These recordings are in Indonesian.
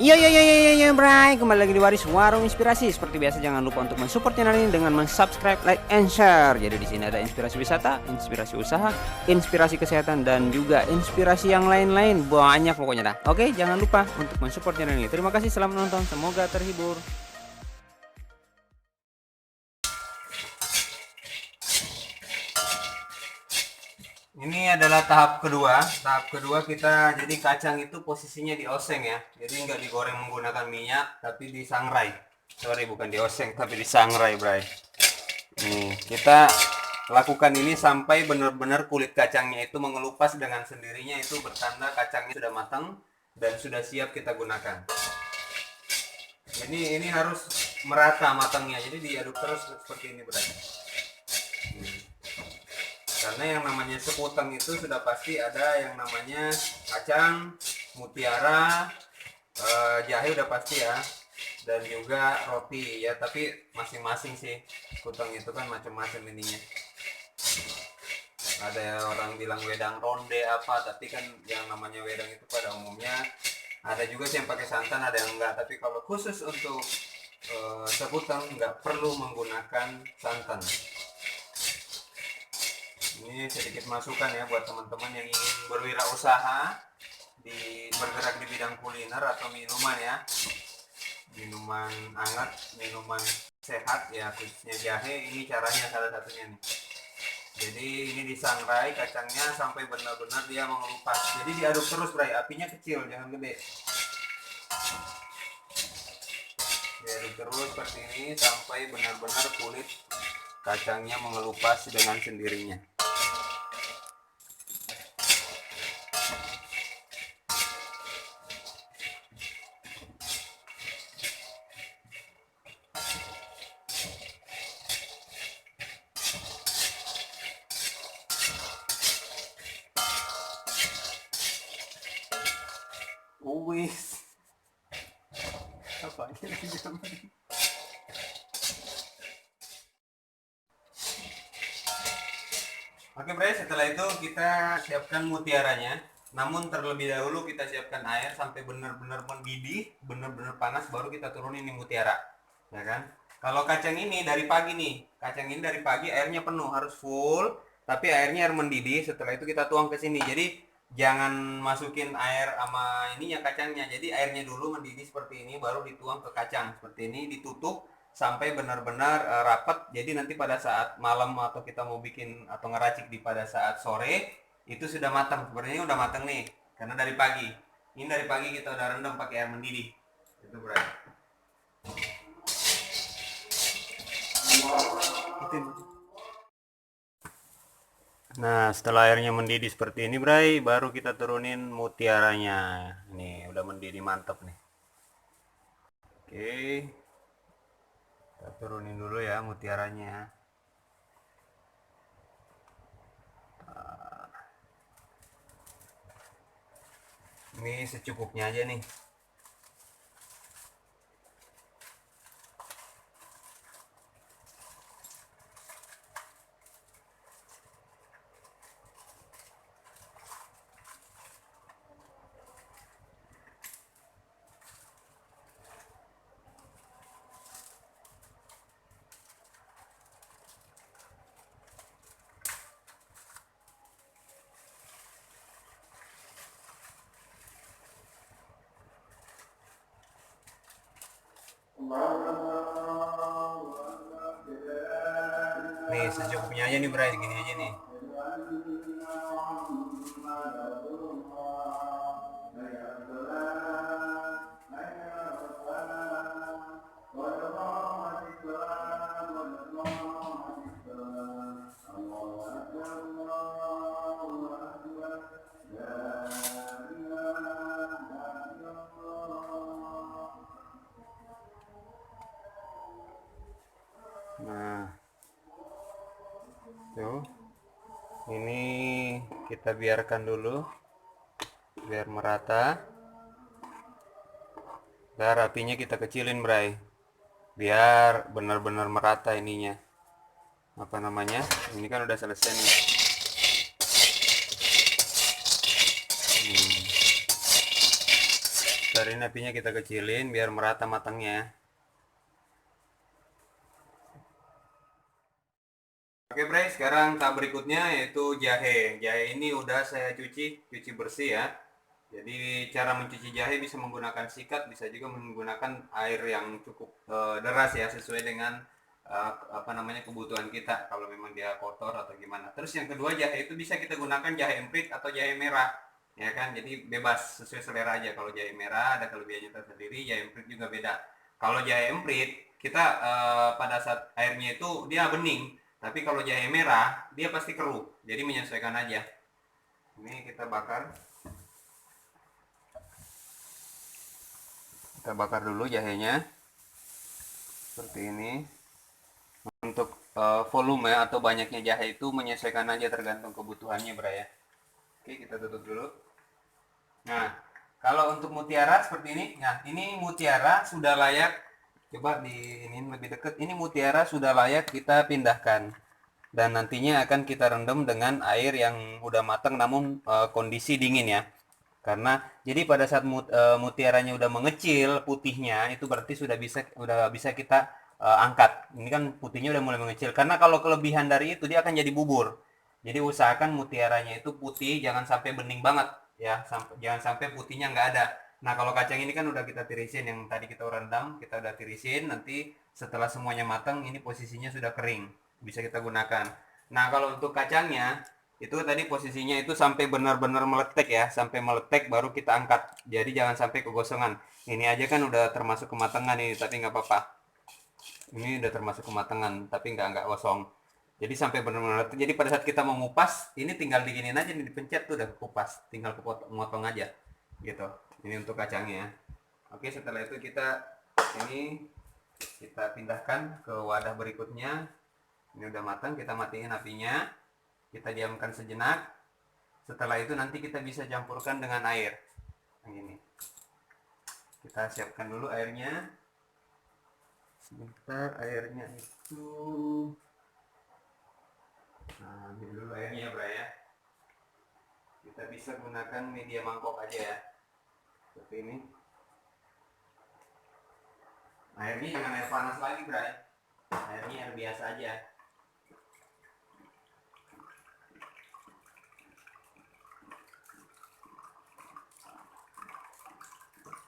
Iya, Bray, kembali lagi di Waris Warung Inspirasi. Seperti biasa, jangan lupa untuk mensupport channel ini dengan subscribe, like, and share. Jadi di sini ada inspirasi wisata, inspirasi usaha, inspirasi kesehatan, dan juga inspirasi yang lain-lain. Banyak pokoknya dah. Oke, jangan lupa untuk mensupport channel ini. Terima kasih, selamat menonton, semoga terhibur. Ini adalah tahap kedua. Tahap kedua kita, jadi kacang itu posisinya dioseng ya. Jadi nggak digoreng menggunakan minyak, tapi disangrai. Sorry, bukan dioseng, tapi disangrai, Bray. Nih, kita lakukan ini sampai benar-benar kulit kacangnya itu mengelupas dengan sendirinya. Itu bertanda kacangnya sudah matang dan sudah siap kita gunakan. Ini harus merata matangnya. Jadi diaduk terus seperti ini, Bray. Karena yang namanya sekuteng itu sudah pasti ada yang namanya kacang, mutiara, jahe udah pasti ya, dan juga roti ya. Tapi masing-masing sih sekuteng itu kan macam-macam ininya. Ada orang bilang wedang ronde apa, tapi kan yang namanya wedang itu pada umumnya ada juga sih yang pakai santan, ada yang enggak. Tapi kalau khusus untuk sekuteng nggak perlu menggunakan santan. Ini sedikit masukan ya buat teman-teman yang ingin berwirausaha bergerak di bidang kuliner atau minuman ya, minuman hangat, minuman sehat ya, khususnya jahe. Ini caranya salah satunya nih. Jadi ini disangrai kacangnya sampai benar-benar dia mengelupas. Jadi diaduk terus, Bray, apinya kecil, jangan gede. Diaduk terus seperti ini sampai benar-benar kulit kacangnya mengelupas dengan sendirinya. Wis, apa ini zaman? Oke, Bray, setelah itu kita siapkan mutiaranya. Namun terlebih dahulu kita siapkan air sampai benar-benar mendidih, benar-benar panas, baru kita turunin nih mutiara, ya kan? Kalau kacang ini dari pagi nih, kacang ini dari pagi airnya penuh, harus full, tapi airnya air mendidih. Setelah itu kita tuang ke sini. Jadi jangan masukin air sama ininya kacangnya. Jadi airnya dulu mendidih seperti ini, baru dituang ke kacang seperti ini, ditutup sampai benar-benar rapat. Jadi nanti pada saat malam atau kita mau bikin atau ngeracik pada saat sore itu sudah matang. Sebenarnya udah matang nih karena dari pagi. Ini dari pagi kita udah rendam pakai air mendidih. Itu berarti. Nah, setelah airnya mendidih seperti ini, Bray, baru kita turunin mutiaranya. Nih, udah mendidih mantap nih. Oke. Kita turunin dulu ya mutiaranya. Ini secukupnya aja nih. Nih secukupnya aja nih, Bray, gini aja nih. Nah, tuh, ini kita biarkan dulu biar merata. Dan apinya kita kecilin, Bray, biar benar-benar merata ininya. Apa namanya? Ini kan udah selesai nih. Dari ini apinya kita kecilin biar merata matangnya. Oke Bray, sekarang tahap berikutnya yaitu jahe. Jahe ini udah saya cuci bersih ya. Jadi cara mencuci jahe bisa menggunakan sikat, bisa juga menggunakan air yang cukup deras ya, sesuai dengan apa namanya kebutuhan kita. Kalau memang dia kotor atau gimana. Terus yang kedua, jahe itu bisa kita gunakan jahe emprit atau jahe merah, ya kan? Jadi bebas sesuai selera aja. Kalau jahe merah ada kelebihannya tersendiri, jahe emprit juga beda. Kalau jahe emprit kita pada saat airnya itu dia bening, tapi kalau jahe merah dia pasti keruh. Jadi menyesuaikan aja. Ini kita bakar. Kita bakar dulu jahenya seperti ini. Untuk volume atau banyaknya jahe itu menyesuaikan aja tergantung kebutuhannya Bra ya. Oke, kita tutup dulu. Nah, kalau untuk mutiara seperti ini, nah ini mutiara sudah layak, coba di ini lebih dekat, ini mutiara sudah layak kita pindahkan dan nantinya akan kita rendam dengan air yang udah matang namun kondisi dingin ya. Karena jadi pada saat mutiaranya udah mengecil putihnya itu berarti sudah bisa kita angkat. Ini kan putihnya udah mulai mengecil. Karena kalau kelebihan dari itu dia akan jadi bubur. Jadi usahakan mutiaranya itu putih, jangan sampai bening banget ya. Jangan sampai putihnya nggak ada. Nah kalau kacang ini kan udah kita tirisin, yang tadi kita rendam, kita udah tirisin. Nanti setelah semuanya matang, ini posisinya sudah kering, bisa kita gunakan. Nah kalau untuk kacangnya itu tadi posisinya itu sampai benar-benar meletek ya, sampai meletek baru kita angkat, jadi jangan sampai kegosongan. Ini aja kan udah termasuk kematangan ini, tapi nggak apa-apa, ini udah termasuk kematangan tapi nggak kosong. Jadi sampai benar-benar meletek, jadi pada saat kita mau ngupas ini tinggal diginin aja, dipencet tuh udah kupas, tinggal motong aja gitu. Ini untuk kacangnya. Oke, setelah itu ini kita pindahkan ke wadah berikutnya. Ini udah matang, kita matiin apinya, kita diamkan sejenak. Setelah itu nanti kita bisa campurkan dengan air. Yang ini. Kita siapkan dulu airnya. Sebentar, airnya itu. Nah, ambil dulu airnya, Bra ya. Kita bisa gunakan media mangkok aja ya. Seperti ini. Airnya jangan air panas lagi, Bra. Airnya air biasa aja.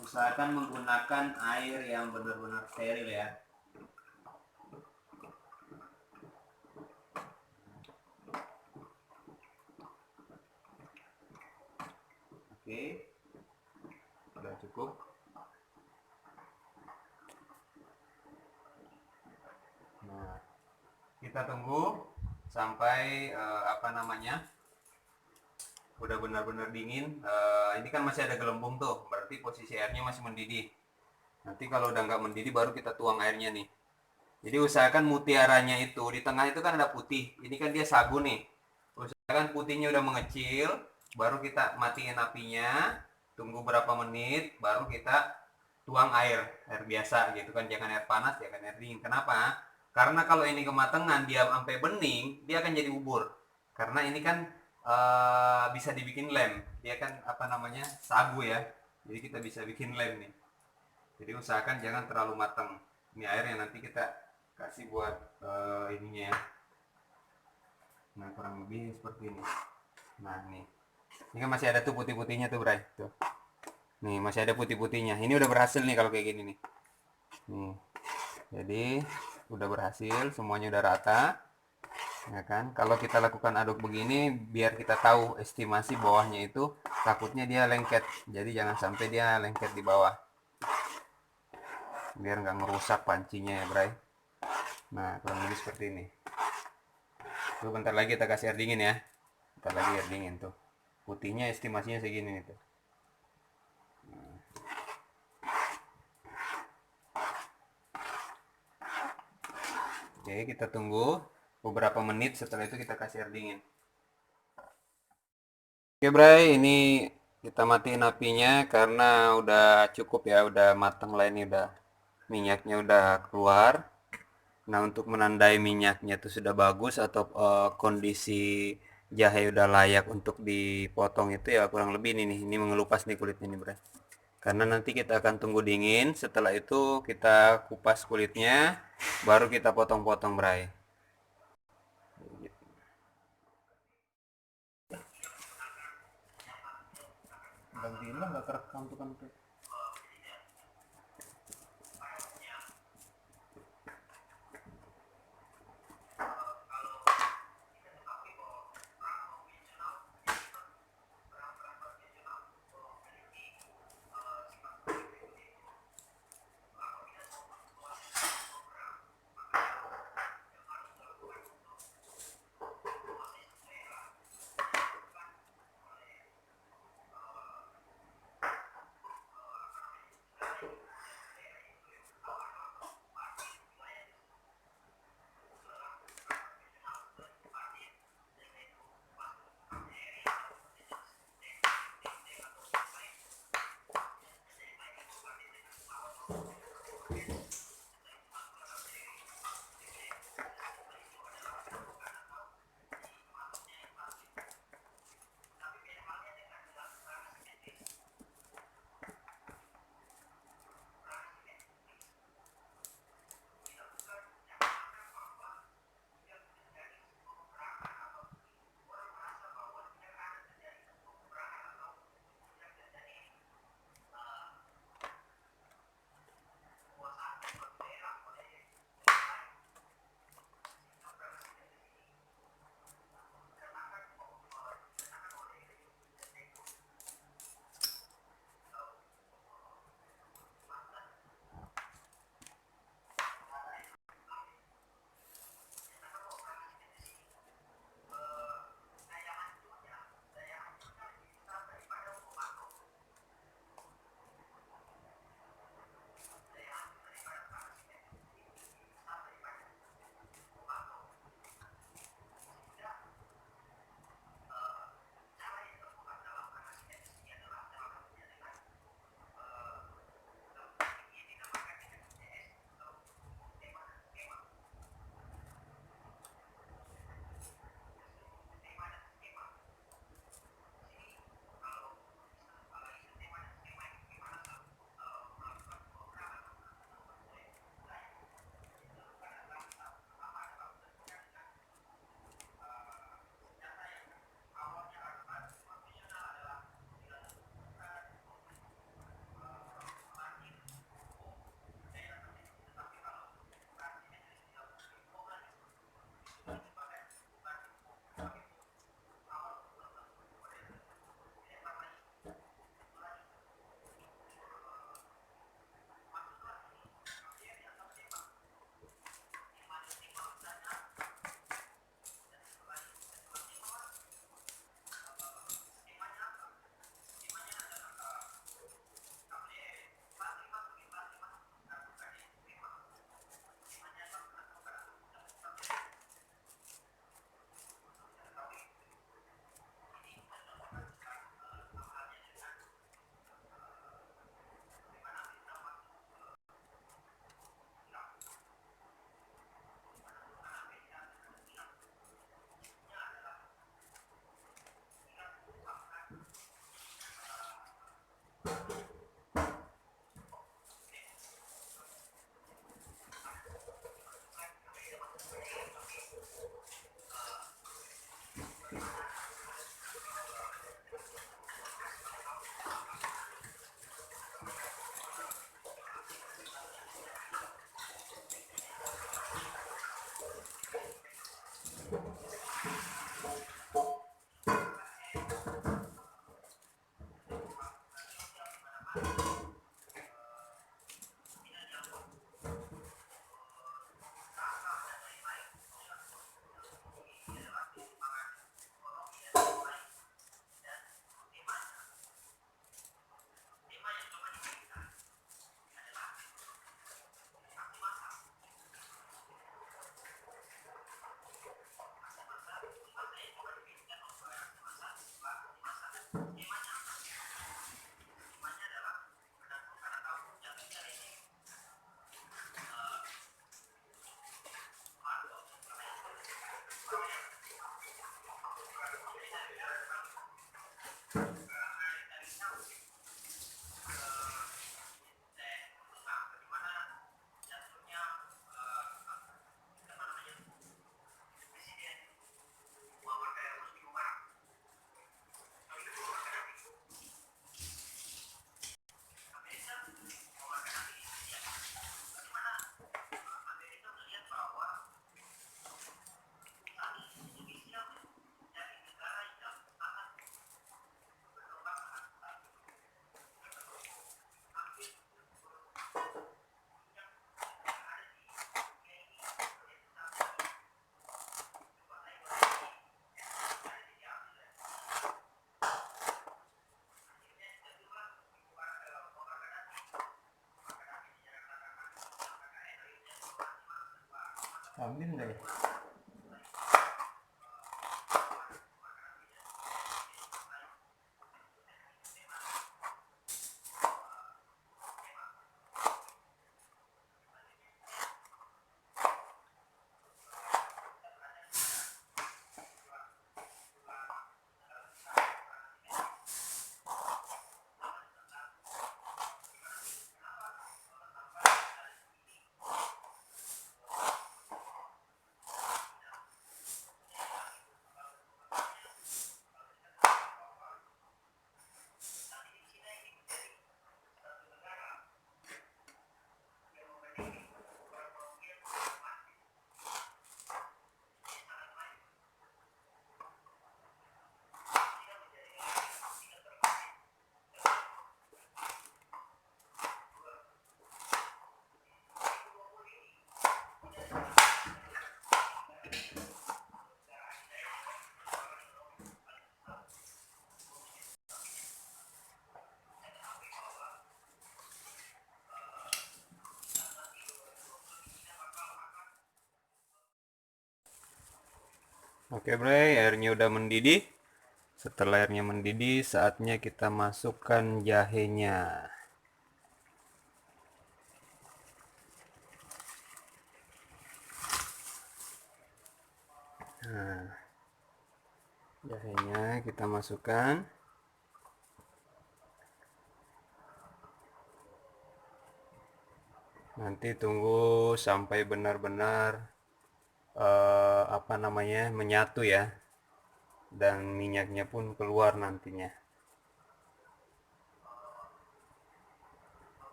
Usahakan menggunakan air yang benar-benar steril ya. Oke, sudah cukup. Nah, kita tunggu sampai udah benar-benar dingin. Ini kan masih ada gelembung tuh, berarti posisi airnya masih mendidih. Nanti kalau udah nggak mendidih baru kita tuang airnya nih. Jadi usahakan mutiaranya itu di tengah itu kan ada putih, ini kan dia sagu nih. Usahakan putihnya udah mengecil, baru kita matiin apinya, tunggu berapa menit, baru kita tuang air biasa gitu kan, jangan air panas, jangan air dingin. Kenapa? Karena kalau ini kematangan dia sampai bening, dia akan jadi bubur. Karena ini kan bisa dibikin lem, dia kan sagu ya, jadi kita bisa bikin lem nih. Jadi usahakan jangan terlalu matang. Ini air yang nanti kita kasih buat ininya ya. Nah kurang lebih seperti ini. Nah ini kan masih ada tuh putih-putihnya tuh Bray tuh. Nih masih ada putih-putihnya, ini udah berhasil nih kalau kayak gini nih. Nih jadi udah berhasil, semuanya udah rata ya kan. Kalau kita lakukan aduk begini biar kita tahu estimasi bawahnya itu, takutnya dia lengket, jadi jangan sampai dia lengket di bawah, biar nggak ngerusak pancinya ya Bray. Nah kurang lebih seperti ini tuh. Bentar lagi kita kasih air dingin ya, bentar lagi air dingin tuh, putihnya estimasinya segini nih tuh. Oke, kita tunggu beberapa menit, setelah itu kita kasih air dingin. Oke Bray, ini kita matiin apinya karena udah cukup ya, udah matang lah, ini udah minyaknya udah keluar. Nah untuk menandai minyaknya itu sudah bagus atau kondisi jahe udah layak untuk dipotong itu ya kurang lebih ini nih, ini mengelupas nih kulitnya nih Bray. karena nanti kita akan tunggu dingin. Setelah itu kita kupas kulitnya, baru kita potong-potong berai. Gantiin lah, nggak kerekam tuh kan. Oke Bray, airnya udah mendidih. Setelah airnya mendidih, saatnya kita masukkan jahenya. Nah, jahenya kita masukkan. Nanti tunggu sampai benar-benar apa namanya menyatu ya, dan minyaknya pun keluar nantinya.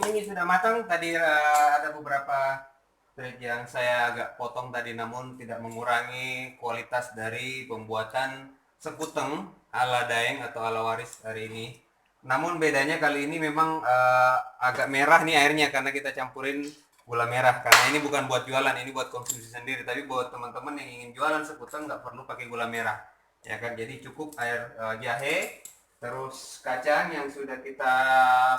Ini sudah matang. Tadi ada beberapa trik yang saya agak potong tadi, namun tidak mengurangi kualitas dari pembuatan sekuteng ala Daeng atau ala Waris hari ini. Namun bedanya kali ini memang agak merah nih airnya karena kita campurin gula merah. Karena ini bukan buat jualan, ini buat konsumsi sendiri. Tapi buat teman-teman yang ingin jualan sekuteng nggak perlu pakai gula merah, ya kan? Jadi cukup air jahe, terus kacang yang sudah kita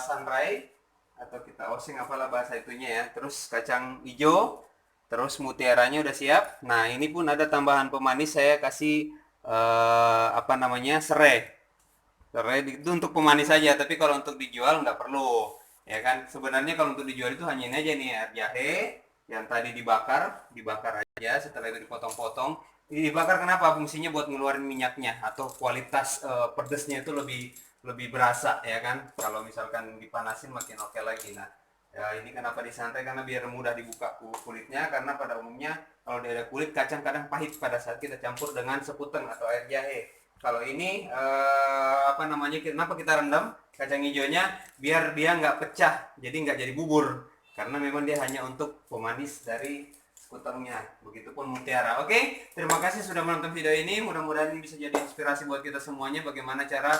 sangrai atau kita oseng apalah bahasa itunya ya, terus kacang hijau, terus mutiaranya udah siap. Nah ini pun ada tambahan pemanis, saya kasih apa namanya serai itu untuk pemanis saja, tapi kalau untuk dijual nggak perlu, ya kan? Sebenarnya kalau untuk dijual itu hanya ini aja nih, air jahe yang tadi dibakar aja, setelah itu dipotong-potong. Dibakar kenapa? Fungsinya buat ngeluarin minyaknya atau kualitas pedesnya itu lebih lebih berasa, ya kan? Kalau misalkan dipanasin makin oke lagi. Nah, ya ini kenapa disantai, karena biar mudah dibuka kulitnya, karena pada umumnya kalau ada kulit kacang kadang pahit pada saat kita campur dengan sekuteng atau air jahe. Kalau ini apa namanya, kenapa kita rendam kacang hijaunya? Biar dia nggak pecah, jadi nggak jadi bubur, karena memang dia hanya untuk pemanis dari skuternya. Begitupun mutiara. Oke, terima kasih sudah menonton video ini. Mudah-mudahan ini bisa jadi inspirasi buat kita semuanya bagaimana cara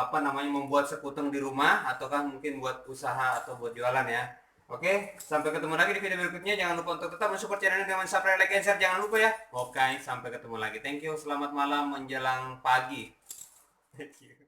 apa namanya membuat sekuteng di rumah, ataukah mungkin buat usaha atau buat jualan ya. Oke, sampai ketemu lagi di video berikutnya. Jangan lupa untuk tetap mensupport channel ini dengan subscribe, like, and share. Jangan lupa ya. Oke, sampai ketemu lagi. Thank you. Selamat malam menjelang pagi. Thank you.